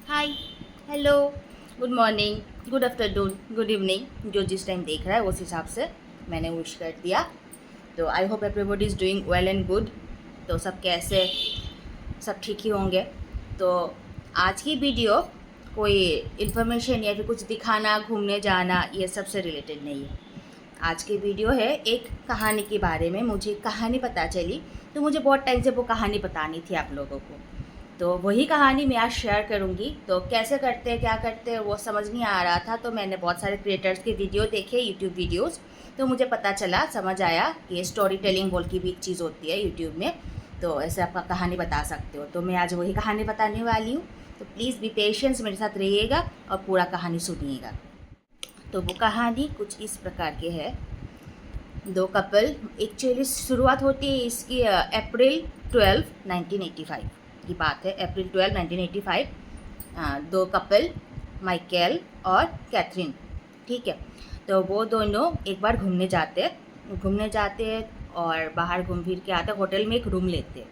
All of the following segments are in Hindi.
हाय, hello, good morning, good afternoon, good evening. जो जिस टाइम देख रहा है उस हिसाब से मैंने विश कर दिया। तो I hope everybody is doing well and good. तो सब कैसे, सब ठीक ही होंगे। तो आज की वीडियो कोई इन्फॉर्मेशन या फिर कुछ दिखाना, घूमने जाना, ये सब से रिलेटेड नहीं है। आज की वीडियो है एक कहानी के बारे में। मुझे कहानी पता चली तो मुझे बहुत टाइम से वो कहानी बतानी थी आप लोगों को। तो वही कहानी मैं आज शेयर करूँगी। तो कैसे करते हैं, क्या करते हैं, वो समझ नहीं आ रहा था। तो मैंने बहुत सारे क्रिएटर्स के वीडियो देखे, यूट्यूब वीडियोस। तो मुझे पता चला, समझ आया कि स्टोरी टेलिंग बोल की भी एक चीज़ होती है यूट्यूब में। तो ऐसे आप कहानी बता सकते हो। तो मैं आज वही कहानी बताने वाली हूँ। तो प्लीज़ बी पेशेंस, मेरे साथ रहिएगा और पूरा कहानी सुनिएगा। तो वो कहानी कुछ इस प्रकार के है। दो कपल, एक्चुअली शुरुआत होती है इसकी अप्रैल 12, 1985 की बात है। अप्रैल 12, 1985। दो कपल, माइकल और कैथरीन, ठीक है। तो वो दोनों एक बार घूमने जाते और बाहर घूम फिर के आते, होटल में एक रूम लेते।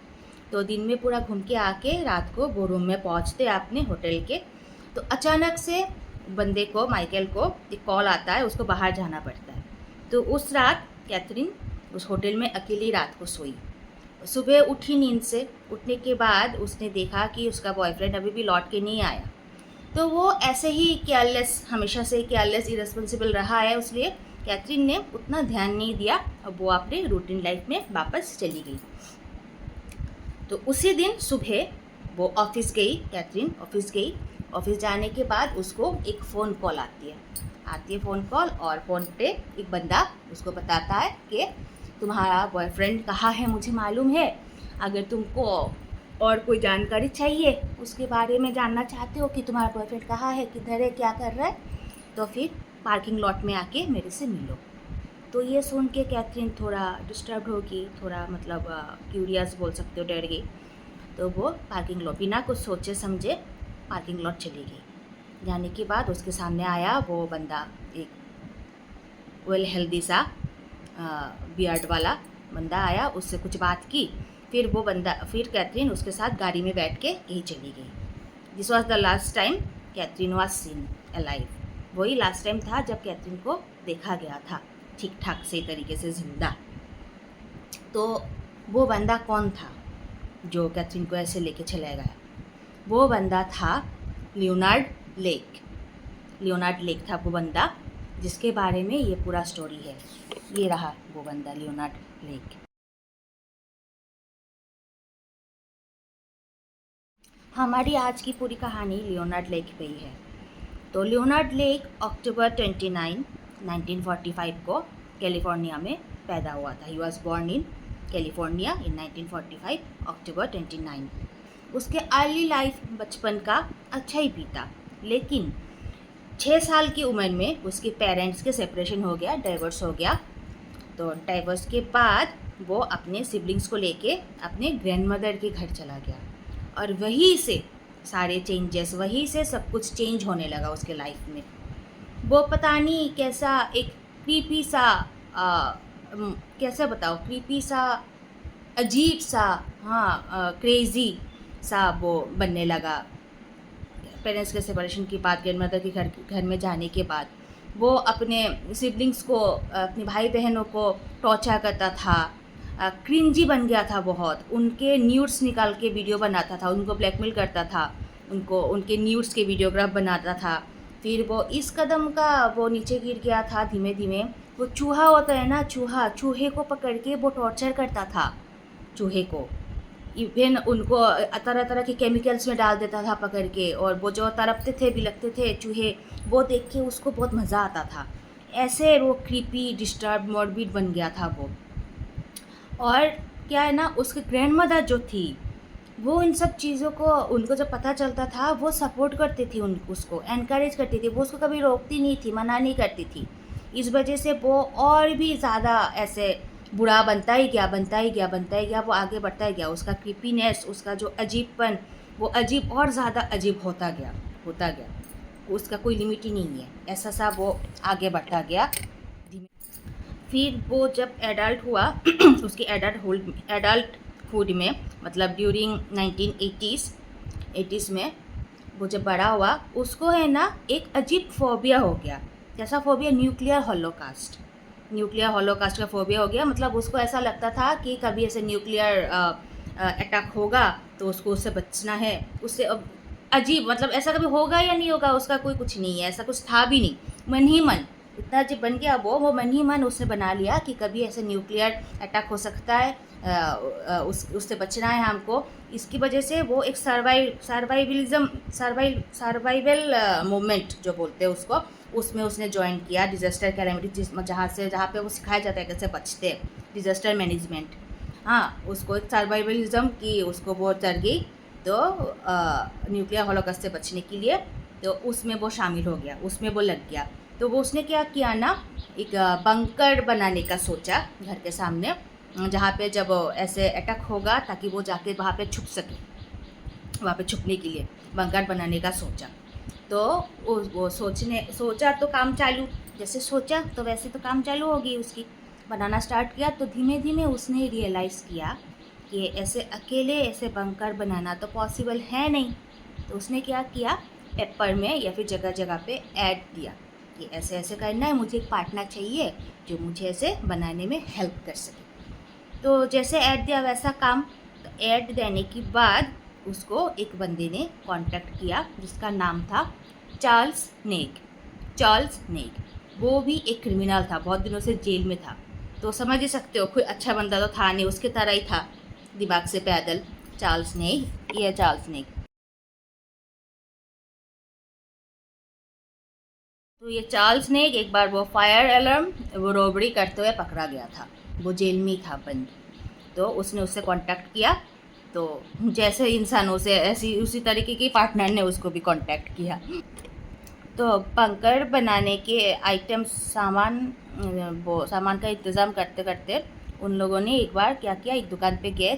तो दिन में पूरा घूम के आके रात को वो रूम में पहुंचते अपने होटल के। तो अचानक से बंदे को, माइकल को एक कॉल आता है, उसको बाहर जाना पड़ता है। तो उस रात कैथरीन उस होटल में अकेली रात को सोई। सुबह उठी नींद से, उठने के बाद उसने देखा कि उसका बॉयफ्रेंड अभी भी लौट के नहीं आया। तो वो ऐसे ही केयरलेस, हमेशा से केयरलेस, इरेस्पॉन्सिबल रहा है, इसलिए कैथरीन ने उतना ध्यान नहीं दिया और वो अपने रूटीन लाइफ में वापस चली गई। तो उसी दिन सुबह वो ऑफिस गई, कैथरीन ऑफिस गई। ऑफिस जाने के बाद उसको एक फ़ोन कॉल आती है फ़ोन कॉल, और फ़ोन पे एक बंदा उसको बताता है कि तुम्हारा बॉयफ्रेंड कहाँ है मुझे मालूम है। अगर तुमको और कोई जानकारी चाहिए, उसके बारे में जानना चाहते हो कि तुम्हारा बॉयफ्रेंड कहाँ है, किधर है, क्या कर रहा है, तो फिर पार्किंग लॉट में आके मेरे से मिलो। तो ये सुन के कैथरीन थोड़ा डिस्टर्ब होगी, थोड़ा मतलब क्यूरियस बोल सकते हो, डर गई। तो वो पार्किंग लॉट बिना कुछ सोचे समझे पार्किंग लॉट चली गई। जाने के बाद उसके सामने आया वो बंदा, एक वेल हेल्दी सा बियर्ड वाला बंदा आया, उससे कुछ बात की। फिर कैथरीन उसके साथ गाड़ी में बैठ के कहीं चली गई। This was the last time Catherine was seen alive. वही लास्ट टाइम था जब कैथरीन को देखा गया था ठीक ठाक से तरीके से जिंदा। तो वो बंदा कौन था जो कैथरीन को ऐसे लेके चला गया? वो बंदा था लियोनार्ड लेक। लियोनार्ड लेक था वो बंदा जिसके बारे में ये पूरा स्टोरी है। ये रहा वो बंदा, लियोनार्ड लेक। हमारी आज की पूरी कहानी लियोनार्ड लेक पे ही है। तो लियोनार्ड लेक अक्टूबर 29, 1945 को कैलिफोर्निया में पैदा हुआ था। He was born in California in 1945, October 29। उसके अर्ली लाइफ, बचपन का अच्छा ही बीता, लेकिन 6 साल की उम्र में उसके पेरेंट्स के सेपरेशन हो गया, डाइवोर्स हो गया। तो डाइवोर्स के बाद वो अपने सिबलिंग्स को लेके अपने ग्रैंडमदर के घर चला गया, और वहीं से सारे चेंजेस, वहीं से सब कुछ चेंज होने लगा उसके लाइफ में। वो पता नहीं कैसा एक क्रीपी सा, कैसे बताओ, क्रीपी सा, अजीब सा, हाँ, क्रेज़ी सा वो बनने लगा। पेरेंट्स के सेपरेशन के बाद, ग्रैंडमदर के घर में जाने के बाद वो अपने सिबलिंग्स को, अपने भाई बहनों को टॉर्चर करता था। क्रिंजी बन गया था बहुत। उनके न्यूड्स निकाल के वीडियो बनाता था, उनको ब्लैकमेल करता था, उनको उनके न्यूड्स के वीडियोग्राफ बनाता था। फिर वो इस कदम का वो नीचे गिर गया था धीमे धीमे। वो चूहा होता है ना, चूहे को पकड़ के वो टॉर्चर करता था, चूहे को। इवन उनको तरह तरह के केमिकल्स में डाल देता था पकड़ के, और वो जो तड़पते थे, बिलखते थे चूहे, वो देख के उसको बहुत मज़ा आता था। ऐसे वो क्रीपी, डिस्टर्ब, मॉर्बिड बन गया था वो। और क्या है ना, उसकी ग्रैंडमदर जो थी वो इन सब चीज़ों को, उनको जब पता चलता था वो सपोर्ट करती थी, उसको एनकरेज करती थी, वो उसको कभी रोकती नहीं थी, मना नहीं करती थी। इस वजह से वो और भी ज़्यादा ऐसे बुरा बनता ही गया, वो आगे बढ़ता ही गया। उसका क्रीपीनेस, उसका जो अजीबपन, वो अजीब और ज़्यादा अजीब होता गया। उसका कोई लिमिट ही नहीं है, ऐसा सा वो आगे बढ़ता गया। फिर वो जब एडल्ट हुआ उसकी एडल्टहुड में, मतलब ड्यूरिंग 1980s में वो जब बड़ा हुआ उसको है ना एक अजीब फोबिया हो गया। जैसा फोबिया न्यूक्लियर हॉलोकास्ट का फोबिया हो गया। मतलब उसको ऐसा लगता था कि कभी ऐसे न्यूक्लियर अटैक होगा तो उसको उससे बचना है। उससे अजीब, मतलब ऐसा कभी होगा या नहीं होगा उसका कोई कुछ नहीं है, ऐसा कुछ था भी नहीं। मन ही मन इतना जब बन गया वो मन ही मन उसने बना लिया कि कभी ऐसे न्यूक्लियर अटैक हो सकता है, उससे बचना है हमको। इसकी वजह से वो एक सर्वाइवल मूवमेंट जो बोलते हैं उसको, उसमें उसने ज्वाइन किया। डिजास्टर कैलेमिटी जहाँ पे वो सिखाया जाता है कैसे बचते हैं, डिजास्टर मैनेजमेंट। हाँ, उसको एक सर्वाइवलिज्म की उसको वो चढ़ गई, तो न्यूक्लियर हॉलोकॉस्ट से बचने के लिए तो उसमें वो शामिल हो गया, उसमें वो लग गया। तो वो उसने क्या किया ना, एक बंकर बनाने का सोचा घर के सामने, जहाँ पे जब ऐसे अटैक होगा ताकि वो जाके वहाँ पे छुप सके, वहाँ पे छुपने के लिए बंकर बनाने का सोचा। तो वो सोचा तो काम चालू, जैसे सोचा तो वैसे तो काम चालू होगी उसकी। बनाना स्टार्ट किया तो धीमे धीमे उसने रियलाइज़ किया कि ऐसे अकेले ऐसे बंकर बनाना तो पॉसिबल है नहीं। तो उसने क्या किया, पेपर में या फिर जगह जगह पे ऐड दिया कि ऐसे ऐसे करना है, मुझे एक पार्टनर चाहिए जो मुझे ऐसे बनाने में हेल्प कर सके। तो जैसे ऐड दिया वैसा काम। तो ऐड देने के बाद उसको एक बंदे ने कांटेक्ट किया जिसका नाम था चार्ल्स नेग। वो भी एक क्रिमिनल था, बहुत दिनों से जेल में था। तो समझ ही सकते हो कोई अच्छा बंदा तो था नहीं, उसके तरह ही था, दिमाग से पैदल। चार्ल्स नेग। तो ये चार्ल्स नेग एक बार वो फायर अलार्म वो रॉबरी करते हुए पकड़ा गया था, वो जेल में था बंद। तो उसने उससे कांटेक्ट किया। तो जैसे इंसानों से ऐसी उसी तरीके की पार्टनर ने उसको भी कांटेक्ट किया। तो बंकर बनाने के वो सामान का इंतज़ाम करते करते उन लोगों ने एक बार क्या किया, एक दुकान पे गए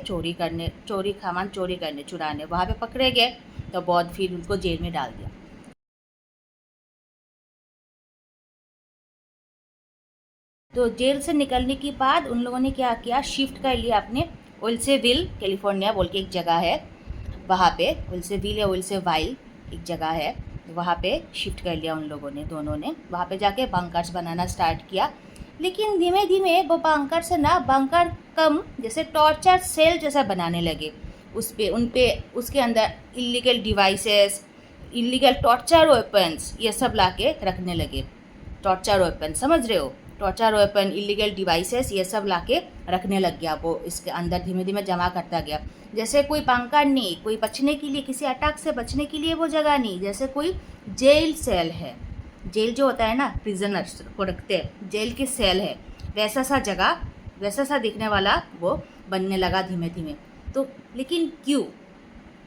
सामान चोरी करने चुराने, वहाँ पे पकड़े गए। तो बहुत फिर उनको जेल में डाल दिया। तो जेल से निकलने के बाद उन लोगों ने क्या किया, शिफ्ट कर लिया अपने ओल्सेविल कैलिफोर्निया बोल के एक जगह है, वहाँ पे ओल्सेविल या ओल्सेवाइल एक जगह है, वहाँ पे शिफ्ट कर लिया उन लोगों ने, दोनों ने। वहाँ पे जाके बंकर्स बनाना स्टार्ट किया। लेकिन धीमे धीमे वो बंकर से ना बंकर कम जैसे टॉर्चर सेल जैसा बनाने लगे। उसके अंदर illegal devices, illegal torture weapons ये सब लाके रखने लगे। टॉर्चर वेपन समझ रहे हो, टॉर्चर वेपन, इलीगल डिवाइसेस ये सब लाके रखने लग गया। वो इसके अंदर धीमे धीमे जमा करता गया। जैसे कोई बंकर नहीं, कोई बचने के लिए, किसी अटैक से बचने के लिए वो जगह नहीं, जैसे कोई जेल सेल है। जेल जो होता है ना, प्रिजनर्स को रखते हैं, जेल की सेल है, वैसा सा जगह, वैसा सा दिखने वाला वो बनने लगा धीमे धीमे। तो लेकिन क्यों,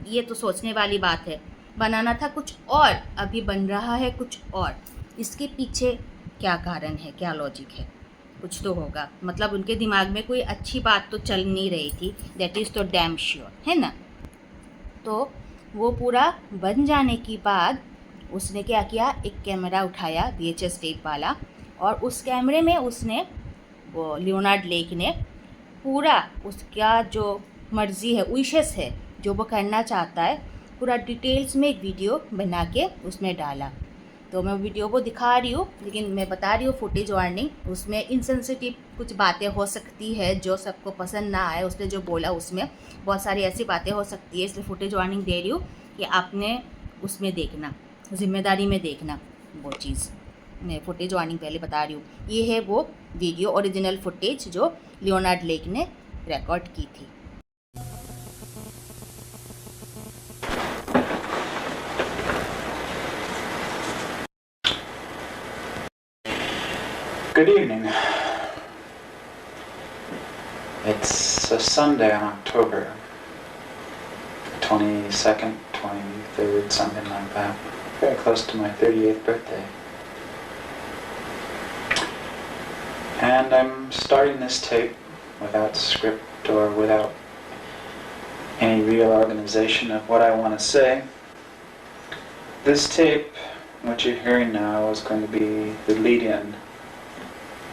ये तो सोचने वाली बात है। बनाना था कुछ और, अभी बन रहा है कुछ और। इसके पीछे क्या कारण है, क्या लॉजिक है, कुछ तो होगा। मतलब उनके दिमाग में कोई अच्छी बात तो चल नहीं रही थी, दैट इज़ तो डैम श्योर, है ना। तो वो पूरा बन जाने के बाद उसने क्या किया, एक कैमरा उठाया VHS टेप वाला, और उस कैमरे में उसने, वो लियोनार्ड लेक ने पूरा उसका जो मर्ज़ी है, विशेस है, जो वो करना चाहता है, पूरा डिटेल्स में एक वीडियो बना के उसमें डाला। तो मैं वीडियो को दिखा रही हूँ, लेकिन मैं बता रही हूँ फुटेज वार्निंग, उसमें इनसेंसिटिव कुछ बातें हो सकती है जो सबको पसंद ना आए। उसने जो बोला उसमें बहुत सारी ऐसी बातें हो सकती है, इसलिए फुटेज वार्निंग दे रही हूँ कि आपने उसमें देखना, जिम्मेदारी में देखना वो चीज़। मैं फुटेज वार्निंग पहले बता रही हूँ। ये है वो वीडियो, ओरिजिनल फुटेज जो लियोनार्ड लेक ने रिकॉर्ड की थी। Good evening. It's a Sunday on October 22nd, 23rd, something like that. Very close to my 38th birthday. And I'm starting this tape without script or without any real organization of what I want to say. This tape, what you're hearing now, is going to be the lead-in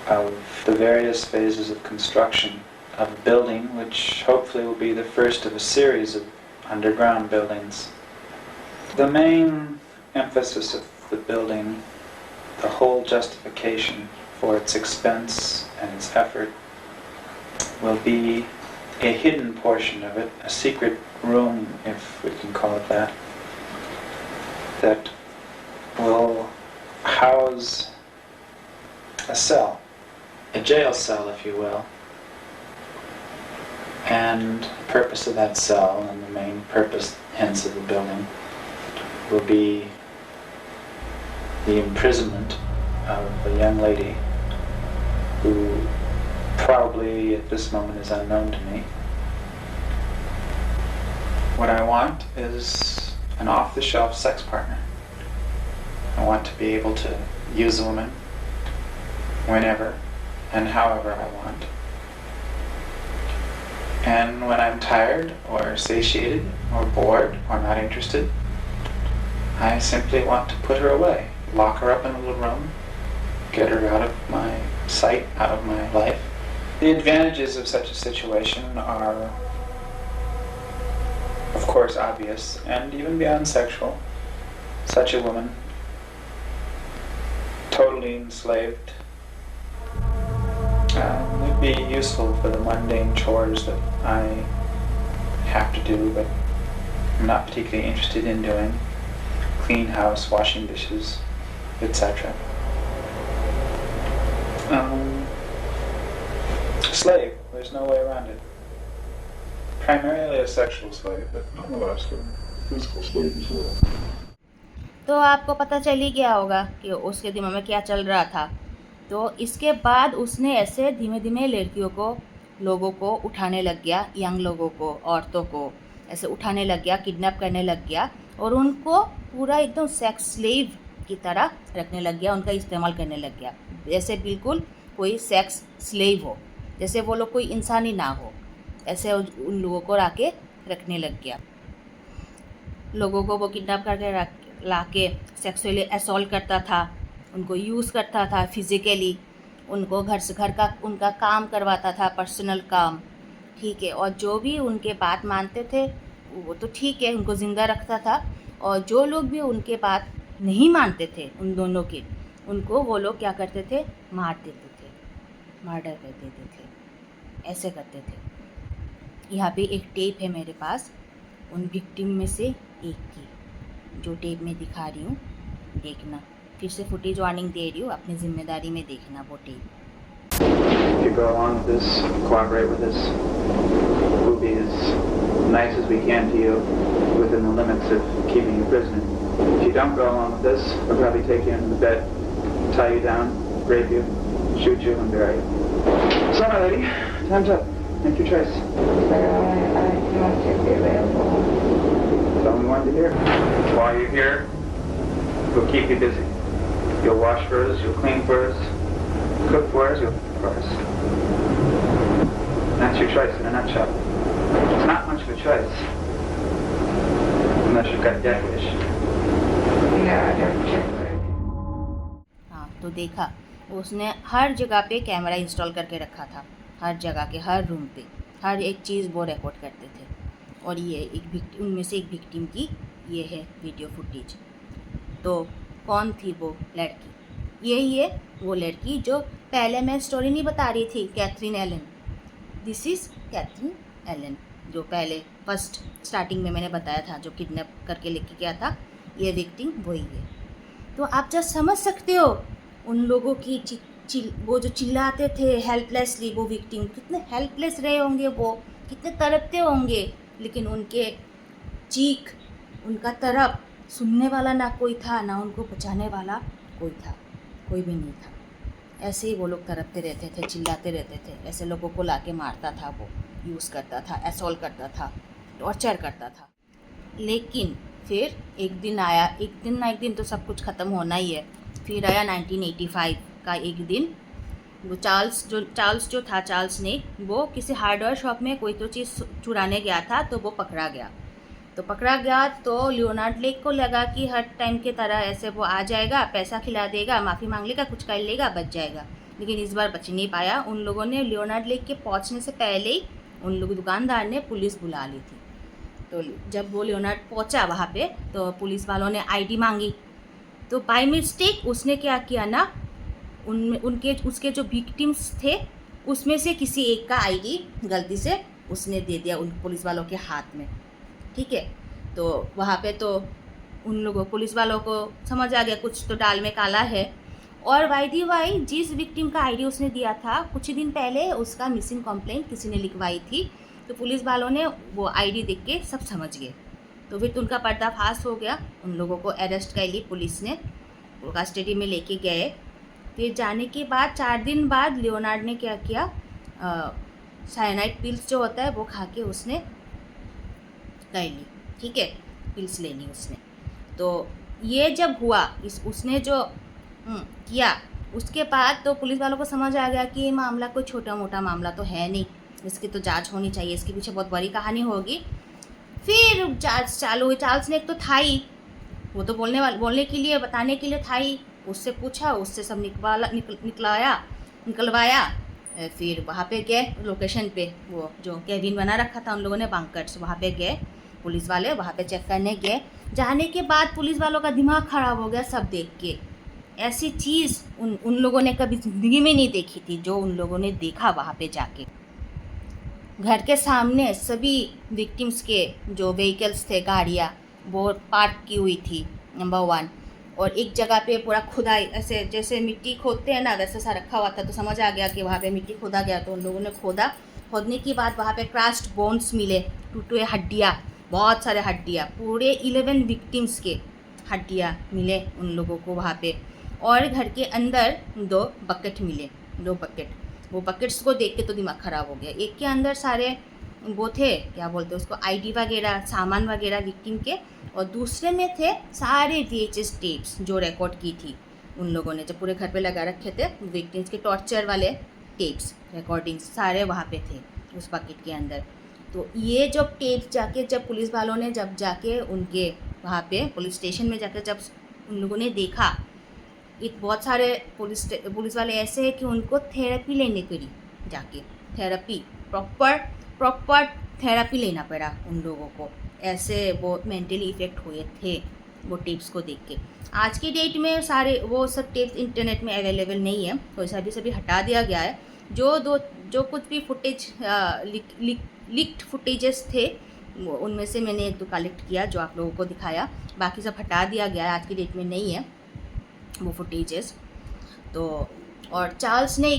of the various phases of construction of a building, which hopefully will be the first of a series of underground buildings. The main emphasis of the building, the whole justification for its expense and its effort, will be a hidden portion of it, a secret room, if we can call it that will house a cell, a jail cell, if you will. And the purpose of that cell, and the main purpose, hence, of the building, will be the imprisonment of a young lady who probably at this moment is unknown to me. What I want is an off-the-shelf sex partner. I want to be able to use a woman whenever and however I want. And when I'm tired or satiated or bored or not interested, I simply want to put her away, lock her up in a little room, get her out of my sight, out of my life. The advantages of such a situation are, of course, obvious and even beyond sexual. Such a woman, totally enslaved, would be useful for the mundane chores that I have to do but I'm not particularly interested in doing. Clean house, washing dishes, etc. Slave, there's no way around it. Primarily a sexual slave, but nonetheless a physical slave as well. तो आपको पता चल ही गया होगा कि उसके दिमाग में क्या चल रहा था। तो इसके बाद उसने ऐसे धीमे धीमे लड़कियों को, लोगों को उठाने लग गया, यंग लोगों को, औरतों को ऐसे उठाने लग गया, किडनैप करने लग गया और उनको पूरा एकदम सेक्स स्लेव की तरह रखने लग गया, उनका इस्तेमाल करने लग गया, जैसे बिल्कुल कोई सेक्स स्लेव हो, जैसे वो लोग कोई इंसान ही ना हो, ऐसे उन लोगों को आके रखने लग गया। लोगों को वो किडनैप करके ला के सेक्सुअली असॉल्ट करता था, उनको यूज़ करता था फिज़िकली, उनको घर से घर का उनका काम करवाता था, पर्सनल काम, ठीक है। और जो भी उनके बात मानते थे वो तो ठीक है, उनको ज़िंदा रखता था, और जो लोग भी उनके बात नहीं मानते थे उन दोनों के, उनको वो लोग क्या करते थे, मार देते थे, मर्डर कर देते थे, ऐसे करते थे। यहाँ पे एक टेप है मेरे पास उन विक्टिम में से एक की, जो टेप में दिखा रही हूँ, देखना। फिर से फुटेज वार्निंग दे रही हूँ, अपनी जिम्मेदारी में देखना वो tape. If you go along with this, cooperate with this, we'll be as nice as we can to you within the limits of keeping you prisoner. If you don't go along with this, we'll probably take you into the bed, tie you down, rape you, shoot you, and bury you. So, my lady, time's up. Make your choice. I want to be available. That's all we wanted to hear. While you're here, we'll keep you busy. You'll wash for us, you'll clean for us, cook for us, you'll cook for us. That's your choice in a nutshell. It's not much of a choice, unless you've got a death wish. Yeah, definitely. हाँ, तो देखा उसने हर जगह पे कैमरा इंस्टॉल करके रखा था, हर जगह के हर रूम पे हर एक चीज़ वो रिकॉर्ड करते थे। और ये एक उनमें से एक विक्टिम की ये है वीडियो फुटेज। तो कौन थी वो लड़की? यही है वो लड़की जो पहले मैं स्टोरी नहीं बता रही थी, Catherine Allen. This is Catherine Allen, जो पहले फर्स्ट स्टार्टिंग में मैंने बताया था, जो किडनैप करके लेके गया था। ये विक्टिम वही है। तो आप जस्ट समझ सकते हो उन लोगों की वो जो चिल्लाते थे हेल्पलेसली, वो विक्टिम कितने हेल्पलेस रहे होंगे, वो कितने तड़पते होंगे, लेकिन उनके चीख, उनका तड़प सुनने वाला ना कोई था, ना उनको बचाने वाला कोई था, कोई भी नहीं था। ऐसे ही वो लोग तड़पते रहते थे, चिल्लाते रहते थे। ऐसे लोगों को लाके मारता था, वो यूज़ करता था, असॉल्ट करता था, टॉर्चर करता था। लेकिन फिर एक दिन आया, एक दिन ना एक दिन तो सब कुछ ख़त्म होना ही है। फिर आया 1985 का एक दिन। वो चार्ल्स ने वो किसी हार्डवेयर शॉप में कोई तो चीज़ चुराने गया था, तो वो पकड़ा गया। तो लियोनार्ड लेक को लगा कि हर टाइम की तरह ऐसे वो आ जाएगा, पैसा खिला देगा, माफ़ी मांग लेगा, कुछ कर लेगा, बच जाएगा। लेकिन इस बार बच नहीं पाया। उन लोगों ने लियोनार्ड लेक के पहुंचने से पहले ही उन लोग दुकानदार ने पुलिस बुला ली थी। तो जब वो लियोनार्ड पहुंचा वहाँ पे तो पुलिस वालों ने आईडी मांगी, तो बाय मिस्टेक उसने क्या किया ना, उसके जो विक्टिम्स थे उसमें से किसी एक का आईडी गलती से उसने दे दिया उन पुलिस वालों के हाथ में। ठीक है, तो वहाँ पे तो उन लोगों पुलिस वालों को समझ आ गया कुछ तो दाल में काला है। और वाई जिस विक्टिम का आईडी उसने दिया था कुछ दिन पहले उसका मिसिंग कंप्लेंट किसी ने लिखवाई थी, तो पुलिस वालों ने वो आईडी देख के सब समझ गए, तो फिर उनका पर्दाफाश हो गया। उन लोगों को अरेस्ट कर ली पुलिस ने, कस्टडी में लेके गए। फिर जाने के बाद 4 दिन बाद लियोनार्ड ने क्या किया, साइनाइड पिल्स जो होता है वो खा के उसने कर ली। ठीक है, पिल्स लेनी उसने। तो ये जब हुआ उसने जो किया, उसके बाद तो पुलिस वालों को समझ आ गया कि ये मामला कोई छोटा मोटा मामला तो है नहीं, इसकी तो जांच होनी चाहिए, इसके पीछे बहुत बड़ी कहानी होगी। फिर जांच चालू हुई। चार्ल्स ने एक तो था ही, वो तो बोलने के लिए बताने के लिए था ही, उससे पूछा, उससे सब निकलवाया। फिर वहाँ पे गए लोकेशन पे, वो जो केबिन बना रखा था उन लोगों ने बंकर्स, वहाँ पे गए पुलिस वाले, वहाँ पे चेक करने गए। जाने के बाद पुलिस वालों का दिमाग ख़राब हो गया सब देख के। ऐसी चीज़ उन लोगों ने कभी ज़िंदगी में नहीं देखी थी जो उन लोगों ने देखा वहाँ पे जाके। घर के सामने सभी विक्टिम्स के जो व्हीकल्स थे, गाड़ियाँ, वो पार्क की हुई थी नंबर 1। और एक जगह पे पूरा खुदाई, ऐसे जैसे मिट्टी खोदते हैं ना वैसे सा रखा हुआ था, तो समझ आ गया कि वहाँ पे मिट्टी खोदा गया। तो उन लोगों ने खोदने के बाद वहाँ पे क्रश्ड बोन्स मिले, टूटे हड्डियाँ, बहुत सारे हड्डियाँ, पूरे 11 विक्टिम्स के हड्डियाँ मिले उन लोगों को वहाँ पे। और घर के अंदर 2 बकेट मिले, 2 बकेट। वो बकेट्स को देख के तो दिमाग ख़राब हो गया। एक के अंदर सारे वो थे, क्या बोलते हैं उसको, आईडी वगैरह, सामान वगैरह विक्टिम के, और दूसरे में थे सारे VHS टेप्स जो रिकॉर्ड की थी उन लोगों ने, जब पूरे घर पे लगा रखे थे विक्टिम्स के टॉर्चर वाले टेप्स, रिकॉर्डिंग्स सारे वहाँ पे थे उस बकेट के अंदर। तो ये जब टेप्स जाके जब पुलिस वालों ने जब जाके उनके वहाँ पे पुलिस स्टेशन में जाकर जब उन लोगों ने देखा, एक बहुत सारे पुलिस वाले ऐसे हैं कि उनको थेरेपी लेने पड़ी, जाके थेरेपी प्रॉपर थेरेपी लेना पड़ा उन लोगों को, ऐसे वो मेंटली इफ़ेक्ट हुए थे वो टिप्स को देख के। आज की डेट में सारे वो सब टिप्स इंटरनेट में अवेलेबल नहीं है, तो सभी हटा दिया गया है। जो कुछ भी फुटेज लीक्ड फुटेजेस थे उनमें से मैंने 1-2 कलेक्ट किया जो आप लोगों को दिखाया, बाकी सब हटा दिया गया है, आज की डेट में नहीं है वो फुटेजेस। तो और चार्ल्स ने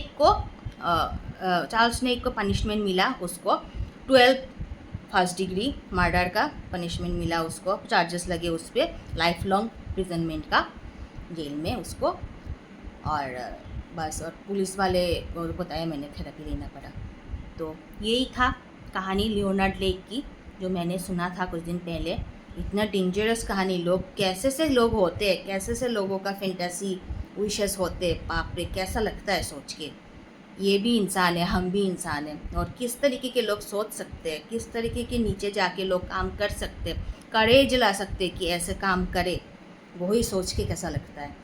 एक को पनिशमेंट मिला, उसको 12 फर्स्ट डिग्री मर्डर का पनिशमेंट मिला उसको, चार्जेस लगे उस पर, लाइफ लॉन्ग प्रिजनमेंट का जेल में उसको। और बस, और पुलिस वाले को बताया मैंने थेरेपी लेना पड़ा। तो यही था कहानी लियोनार्ड लेक की जो मैंने सुना था कुछ दिन पहले। इतना डेंजरस कहानी, कैसे से लोग होते हैं, कैसे से लोगों का फैंटेसी विशेस होते, बाप रे कैसा लगता है सोच के। ये भी इंसान है, हम भी इंसान हैं, और किस तरीके के लोग सोच सकते हैं, किस तरीके के नीचे जाके लोग काम कर सकते, करेज ला सकते कि ऐसे काम करे, वही सोच के कैसा लगता है।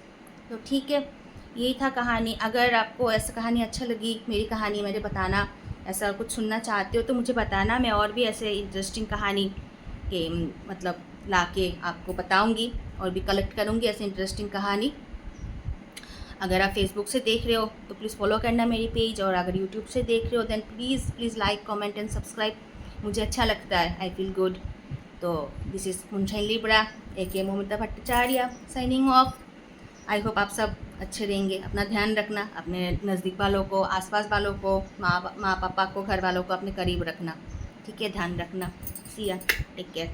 तो ठीक है, यही था कहानी। अगर आपको ऐसा कहानी अच्छा लगी, मेरी कहानी मुझे बताना, ऐसा कुछ सुनना चाहते हो तो मुझे बताना, मैं और भी ऐसे इंटरेस्टिंग कहानी के मतलब ला के आपको बताऊंगी और भी कलेक्ट करूंगी ऐसे इंटरेस्टिंग कहानी। अगर आप फेसबुक से देख रहे हो तो प्लीज़ फॉलो करना मेरी पेज, और अगर यूट्यूब से देख रहे हो then please like, comment and subscribe, मुझे अच्छा लगता है, आई फील गुड। तो this is Moonshine Libra AK Momita Bhattacharya signing off. I hope आप सब अच्छे रहेंगे, अपना ध्यान रखना, अपने नज़दीक वालों को, आसपास वालों को, माँ पापा को, घर वालों को अपने करीब रखना, ठीक है, ध्यान रखना। सी या, टेक केयर।